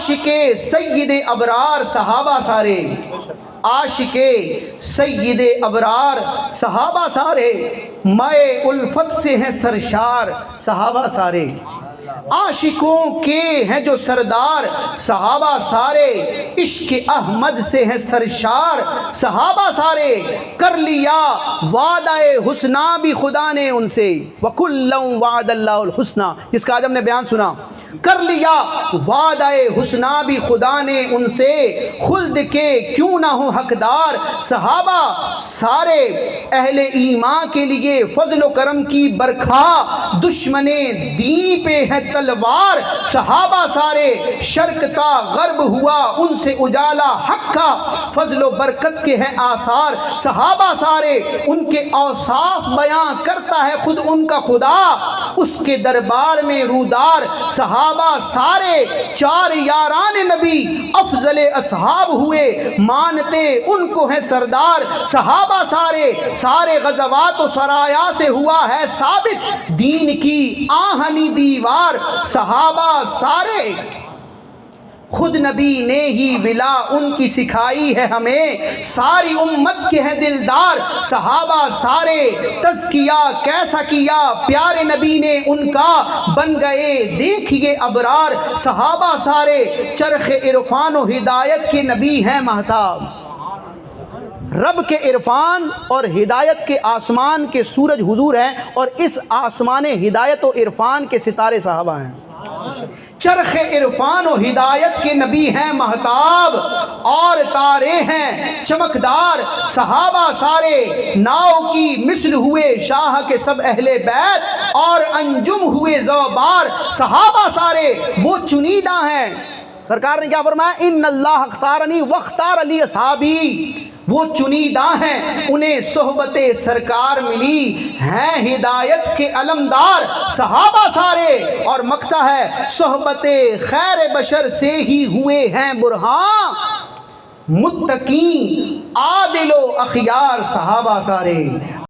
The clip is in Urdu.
عاشق سید ابرار صحابہ سارے، عاشق سید ابرار صحابہ سارے، مائے الفت سے ہیں سرشار صحابہ سارے، عاشقوں کے ہیں جو سردار صحابہ سارے، عشق احمد سے ہیں سرشار صحابہ سارے، کر لیا وعدہ حسنہ بھی خدا نے ان سے، وَكُلًّا وَعَدَ اللَّهُ الْحُسْنَى، جس کا آج ہم نے بیان سنا، کر لیا وعدہ حسنہ بھی خدا نے ان سے، خلد کے کیوں نہ ہو حقدار صحابہ سارے، اہل ایمان کے لیے فضل و کرم کی برکھا، دشمن دین پہ ہے تلوار صحابہ سارے، شرق تا غرب ہوا ان سے اجالا حق کا، فضل و برکت کے ہیں آثار صحابہ سارے، ان کے اوصاف بیان کرتا ہے خود ان کا خدا، اس کے دربار میں رودار صحابہ سارے، چار یاران نبی افضل اصحاب ہوئے، مانتے ان کو ہے سردار صحابہ سارے، سارے غزوات و سرایا سے ہوا ہے ثابت دین کی آہنی دیوار صحابہ سارے، خود نبی نے ہی ولا ان کی سکھائی ہے ہمیں، ساری امت کے ہیں دلدار صحابہ سارے، تزکیہ کیسا کیا پیارے نبی نے ان کا، بن گئے دیکھیے ابرار صحابہ سارے، چرخ عرفان و ہدایت کے نبی ہیں مہتاب، رب کے عرفان اور ہدایت کے آسمان کے سورج حضور ہیں، اور اس آسمان ہدایت و عرفان کے ستارے صحابہ ہیں، چرخ عرفان و ہدایت کے نبی ہیں مہتاب، اور تارے ہیں چمکدار صحابہ سارے، ناؤ کی مثل ہوئے شاہ کے سب اہل بیت، اور انجم ہوئے زوبار صحابہ سارے، وہ چنیدہ ہیں، سرکار نے کیا فرمایا، ان اللہ اختارنی واختار لی اصحابی، وہ چنیدہ ہیں انہیں صحبت سرکار ملی، ہیں ہدایت کے علمدار صحابہ سارے، اور مقطع ہے صحبت خیر بشر سے ہی ہوئے ہیں برہاں، متقین عادل و اخیار صحابہ سارے۔